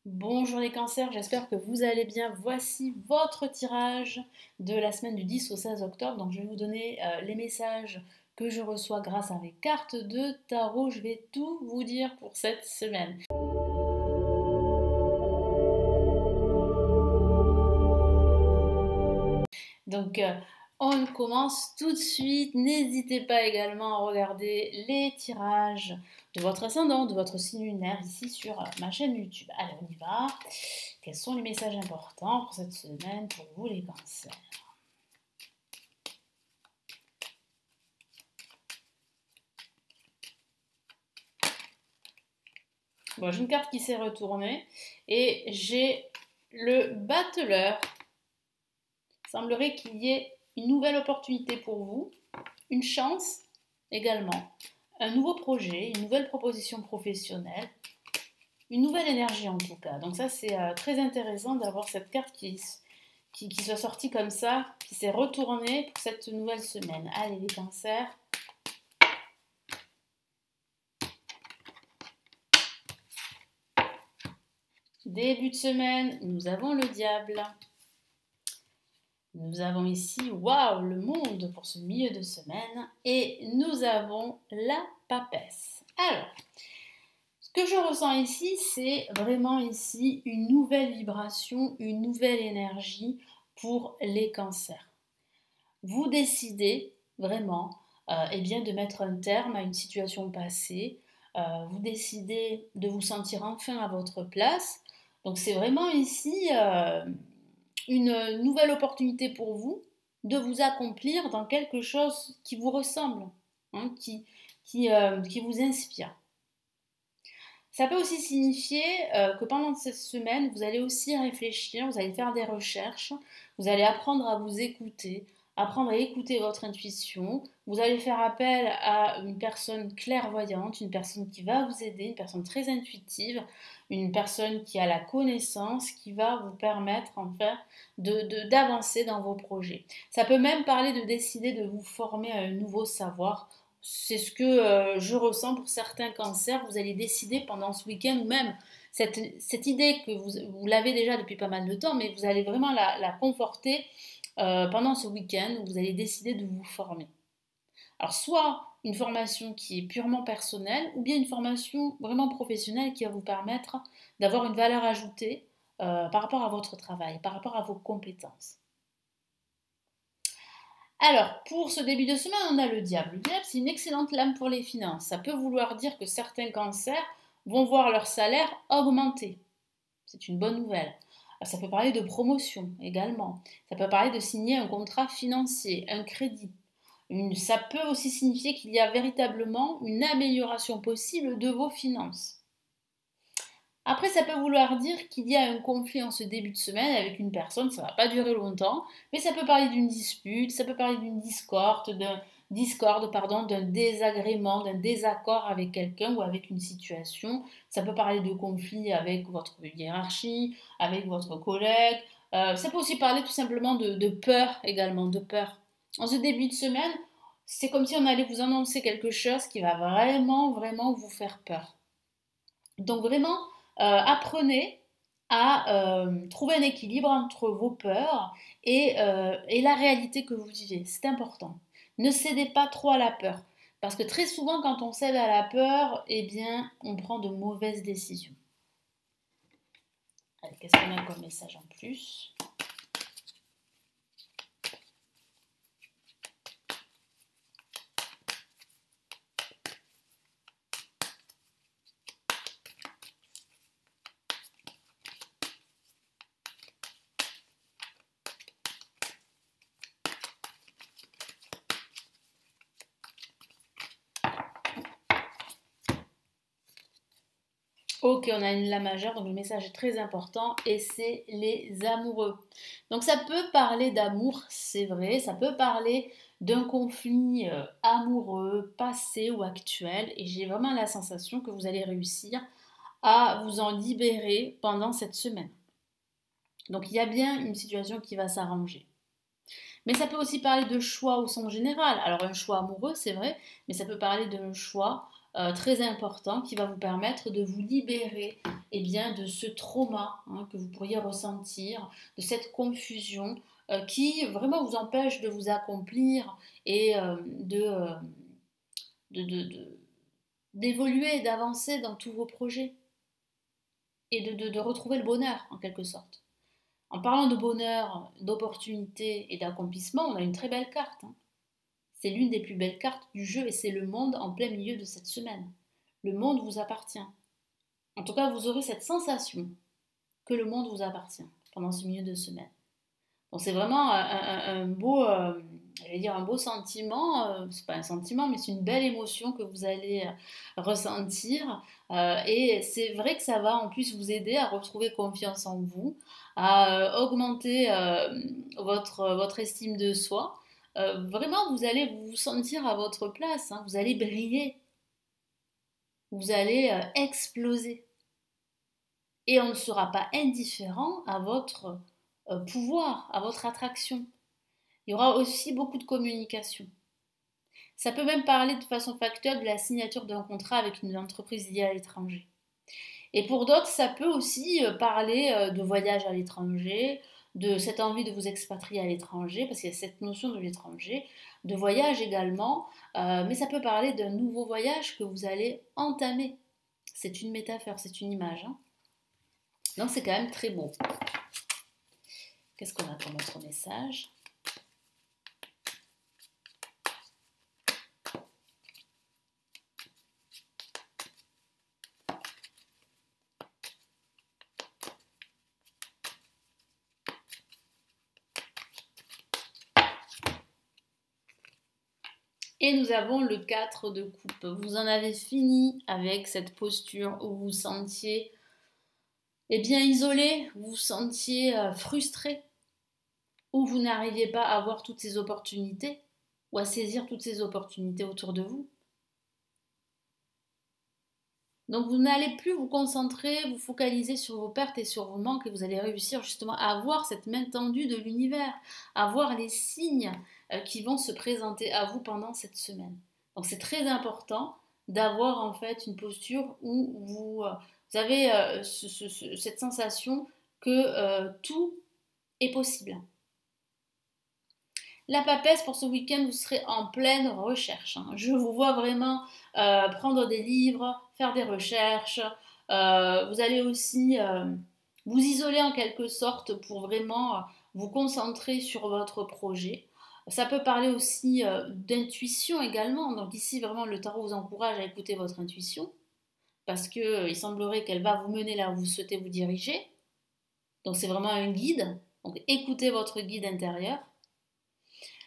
Bonjour les cancers, j'espère que vous allez bien. Voici votre tirage de la semaine du 10 au 16 octobre. Donc je vais vous donner les messages que je reçois grâce à mes cartes de tarot. Je vais tout vous dire pour cette semaine. Donc on commence tout de suite. N'hésitez pas également à regarder les tirages de votre ascendant, de votre signe lunaire ici sur ma chaîne YouTube. Allez, on y va. Quels sont les messages importants pour cette semaine pour vous les cancers? Bon, j'ai une carte qui s'est retournée et j'ai le battleur. Il semblerait qu'il y ait une nouvelle opportunité pour vous, une chance également, un nouveau projet, une nouvelle proposition professionnelle, une nouvelle énergie en tout cas. Donc ça c'est très intéressant d'avoir cette carte qui soit sortie comme ça, qui s'est retournée pour cette nouvelle semaine. Allez les cancers. Début de semaine, nous avons le diable. Nous avons ici, waouh, le monde pour ce milieu de semaine. Et nous avons la papesse. Alors, ce que je ressens ici, c'est vraiment ici une nouvelle vibration, une nouvelle énergie pour les cancers. Vous décidez vraiment eh bien, de mettre un terme à une situation passée. Vous décidez de vous sentir enfin à votre place. Donc c'est vraiment ici une nouvelle opportunité pour vous de vous accomplir dans quelque chose qui vous ressemble, hein, qui vous inspire. Ça peut aussi signifier que pendant cette semaine, vous allez aussi réfléchir, vous allez faire des recherches, vous allez apprendre à vous écouter, apprendre à écouter votre intuition, vous allez faire appel à une personne clairvoyante, une personne qui va vous aider, une personne très intuitive, une personne qui a la connaissance, qui va vous permettre en fait d'avancer dans vos projets. Ça peut même parler de décider de vous former à un nouveau savoir. C'est ce que je ressens pour certains cancers. Vous allez décider pendant ce week-end, ou même cette idée que vous l'avez déjà depuis pas mal de temps, mais vous allez vraiment la conforter pendant ce week-end où vous allez décider de vous former. Alors soit une formation qui est purement personnelle, ou bien une formation vraiment professionnelle qui va vous permettre d'avoir une valeur ajoutée par rapport à votre travail, par rapport à vos compétences. Alors, pour ce début de semaine, on a le diable. Le diable, c'est une excellente lame pour les finances. Ça peut vouloir dire que certains cancers vont voir leur salaire augmenter. C'est une bonne nouvelle. Ça peut parler de promotion également. Ça peut parler de signer un contrat financier, un crédit. Ça peut aussi signifier qu'il y a véritablement une amélioration possible de vos finances. Après, ça peut vouloir dire qu'il y a un conflit en ce début de semaine avec une personne, ça ne va pas durer longtemps, mais ça peut parler d'une dispute, ça peut parler d'une d'un désagrément, d'un désaccord avec quelqu'un ou avec une situation. Ça peut parler de conflit avec votre hiérarchie, avec votre collègue. Ça peut aussi parler tout simplement de peur également, de peur. En ce début de semaine, c'est comme si on allait vous annoncer quelque chose qui va vraiment, vraiment vous faire peur. Donc vraiment, apprenez à trouver un équilibre entre vos peurs et la réalité que vous vivez. C'est important. Ne cédez pas trop à la peur. Parce que très souvent, quand on cède à la peur, eh bien, on prend de mauvaises décisions. Allez, qu'est-ce qu'on a comme message en plus ? Ok, on a une La majeure, donc le message est très important et c'est les amoureux. Donc ça peut parler d'amour, c'est vrai, ça peut parler d'un conflit amoureux, passé ou actuel et j'ai vraiment la sensation que vous allez réussir à vous en libérer pendant cette semaine. Donc il y a bien une situation qui va s'arranger. Mais ça peut aussi parler de choix au sens général. Alors un choix amoureux, c'est vrai, mais ça peut parler d'un choix très important qui va vous permettre de vous libérer eh bien, de ce trauma que vous pourriez ressentir, de cette confusion qui vraiment vous empêche de vous accomplir et d'évoluer, d'avancer dans tous vos projets et de retrouver le bonheur en quelque sorte. En parlant de bonheur, d'opportunité et d'accomplissement, on a une très belle carte. C'est l'une des plus belles cartes du jeu et c'est le monde en plein milieu de cette semaine. Le monde vous appartient. En tout cas, vous aurez cette sensation que le monde vous appartient pendant ce milieu de semaine. Donc c'est vraiment un beau, j'allais dire un beau sentiment. C'est pas un sentiment, mais c'est une belle émotion que vous allez ressentir. Et c'est vrai que ça va en plus vous aider à retrouver confiance en vous, à augmenter votre estime de soi. Vraiment, vous allez vous sentir à votre place. Vous allez briller. Vous allez exploser. Et on ne sera pas indifférent à votre pouvoir, à votre attraction. Il y aura aussi beaucoup de communication. Ça peut même parler de façon factuelle de la signature d'un contrat avec une entreprise liée à l'étranger. Et pour d'autres, ça peut aussi parler de voyage à l'étranger, de cette envie de vous expatrier à l'étranger, parce qu'il y a cette notion de l'étranger, de voyage également, mais ça peut parler d'un nouveau voyage que vous allez entamer. C'est une métaphore, c'est une image. Donc c'est quand même très beau. Qu'est-ce qu'on a comme autre message ? Et nous avons le 4 de coupe. Vous en avez fini avec cette posture où vous vous sentiez bien isolé, vous vous sentiez frustré, où vous n'arriviez pas à voir toutes ces opportunités ou à saisir toutes ces opportunités autour de vous. Donc vous n'allez plus vous concentrer, vous focaliser sur vos pertes et sur vos manques et vous allez réussir justement à avoir cette main tendue de l'univers, à voir les signes qui vont se présenter à vous pendant cette semaine. Donc c'est très important d'avoir en fait une posture où vous avez cette sensation que tout est possible. La papesse, pour ce week-end, vous serez en pleine recherche. Je vous vois vraiment prendre des livres, faire des recherches. Vous allez aussi vous isoler en quelque sorte pour vraiment vous concentrer sur votre projet. Ça peut parler aussi d'intuition également. Donc ici, vraiment, le tarot vous encourage à écouter votre intuition parce qu'il semblerait qu'elle va vous mener là où vous souhaitez vous diriger. Donc c'est vraiment un guide. Donc écoutez votre guide intérieur.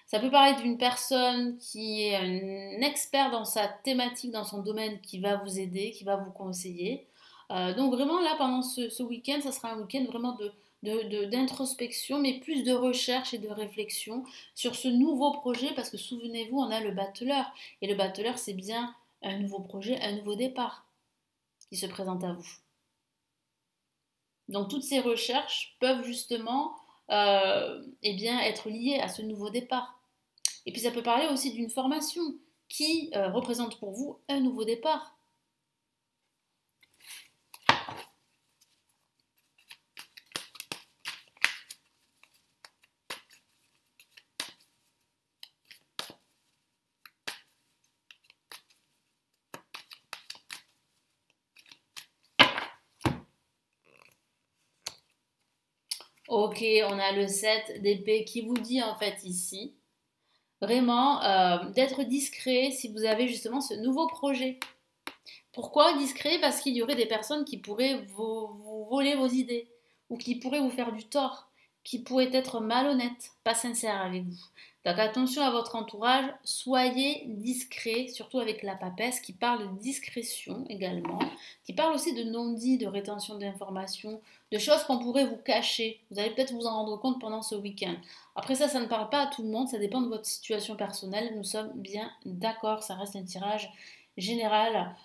Ça peut parler d'une personne qui est un expert dans sa thématique, dans son domaine, qui va vous aider, qui va vous conseiller. Donc vraiment là, pendant ce week-end, ça sera un week-end vraiment d'introspection, mais plus de recherche et de réflexion sur ce nouveau projet, parce que souvenez-vous, on a le battleur. Et le battleur, c'est bien un nouveau projet, un nouveau départ qui se présente à vous. Donc toutes ces recherches peuvent justement être liées à ce nouveau départ. Et puis ça peut parler aussi d'une formation qui représente pour vous un nouveau départ. Ok, on a le 7 d'épée qui vous dit en fait ici, vraiment d'être discret si vous avez justement ce nouveau projet. Pourquoi discret? Parce qu'il y aurait des personnes qui pourraient vous voler vos idées ou qui pourraient vous faire du tort, qui pourraient être malhonnêtes, pas sincères avec vous. Donc attention à votre entourage, soyez discret, surtout avec la papesse qui parle de discrétion également, qui parle aussi de non-dit, de rétention d'informations, de choses qu'on pourrait vous cacher. Vous allez peut-être vous en rendre compte pendant ce week-end. Après ça ne parle pas à tout le monde, ça dépend de votre situation personnelle. Nous sommes bien d'accord, ça reste un tirage général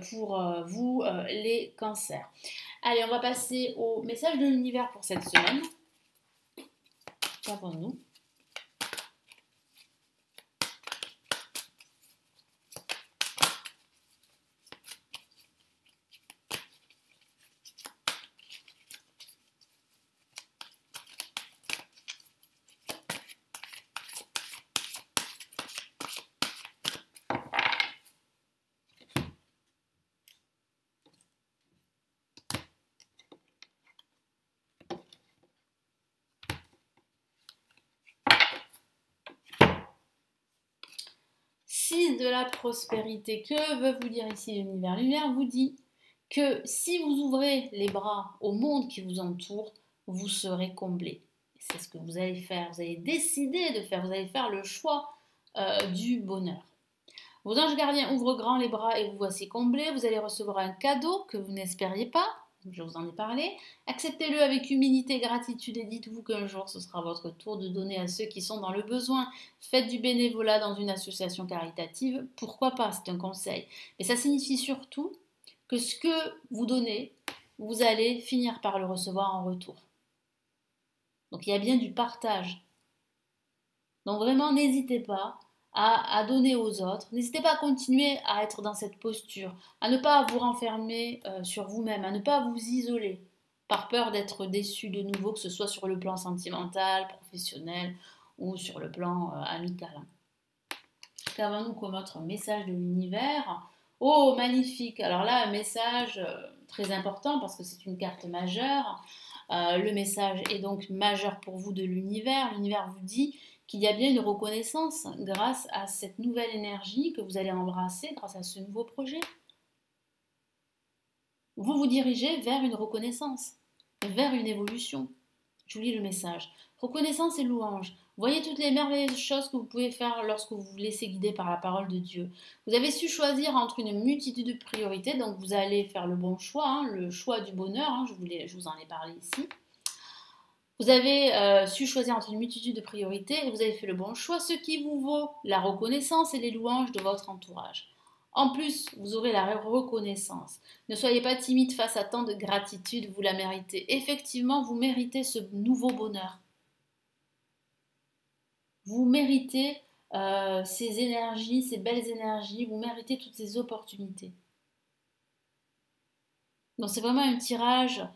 pour vous les cancers. Allez, on va passer au message de l'univers pour cette semaine. Qu'avons-nous ? de la prospérité. Que veut vous dire ici l'univers? L'univers vous dit que si vous ouvrez les bras au monde qui vous entoure, vous serez comblé. C'est ce que vous allez faire. Vous allez décider de faire. Vous allez faire le choix du bonheur. Vos anges gardiens ouvrent grand les bras et vous voici comblés. Vous allez recevoir un cadeau que vous n'espériez pas. Je vous en ai parlé. Acceptez-le avec humilité et gratitude et dites-vous qu'un jour ce sera votre tour de donner à ceux qui sont dans le besoin. Faites du bénévolat dans une association caritative. Pourquoi pas? C'est un conseil. Mais ça signifie surtout que ce que vous donnez, vous allez finir par le recevoir en retour. Donc il y a bien du partage. Donc vraiment, n'hésitez pas à donner aux autres. N'hésitez pas à continuer à être dans cette posture, à ne pas vous renfermer sur vous-même, à ne pas vous isoler par peur d'être déçu de nouveau, que ce soit sur le plan sentimental, professionnel ou sur le plan amical. Qu'avons-nous comme autre message de l'univers? Oh, magnifique! Alors là, un message très important parce que c'est une carte majeure. Le message est donc majeur pour vous de l'univers. L'univers vous dit qu'il y a bien une reconnaissance grâce à cette nouvelle énergie que vous allez embrasser, grâce à ce nouveau projet. Vous vous dirigez vers une reconnaissance, vers une évolution. Je vous lis le message. Reconnaissance et louange. Voyez toutes les merveilleuses choses que vous pouvez faire lorsque vous vous laissez guider par la parole de Dieu. Vous avez su choisir entre une multitude de priorités, donc vous allez faire le bon choix, le choix du bonheur, je vous en ai parlé ici. Vous avez su choisir entre une multitude de priorités et vous avez fait le bon choix, ce qui vous vaut la reconnaissance et les louanges de votre entourage. En plus, vous aurez la reconnaissance. Ne soyez pas timide face à tant de gratitude, vous la méritez. Effectivement, vous méritez ce nouveau bonheur. Vous méritez ces énergies, ces belles énergies, vous méritez toutes ces opportunités. Donc c'est vraiment un tirage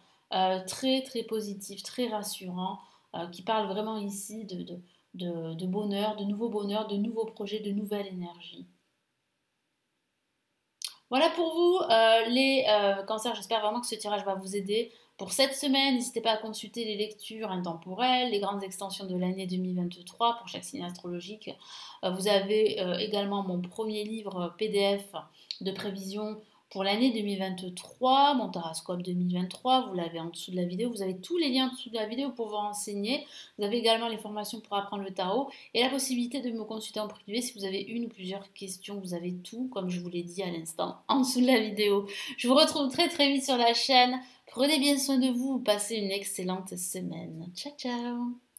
très très positif, très rassurant, qui parle vraiment ici de bonheur, de nouveaux projets, de nouvelles énergies. Voilà pour vous les cancers, j'espère vraiment que ce tirage va vous aider. Pour cette semaine, n'hésitez pas à consulter les lectures intemporelles, les grandes extensions de l'année 2023 pour chaque signe astrologique. Vous avez également mon premier livre PDF de prévision pour l'année 2023, mon Tarascope 2023, vous l'avez en dessous de la vidéo, vous avez tous les liens en dessous de la vidéo pour vous renseigner. Vous avez également les formations pour apprendre le tarot et la possibilité de me consulter en privé si vous avez une ou plusieurs questions. Vous avez tout, comme je vous l'ai dit à l'instant, en dessous de la vidéo. Je vous retrouve très très vite sur la chaîne. Prenez bien soin de vous, passez une excellente semaine. Ciao ciao!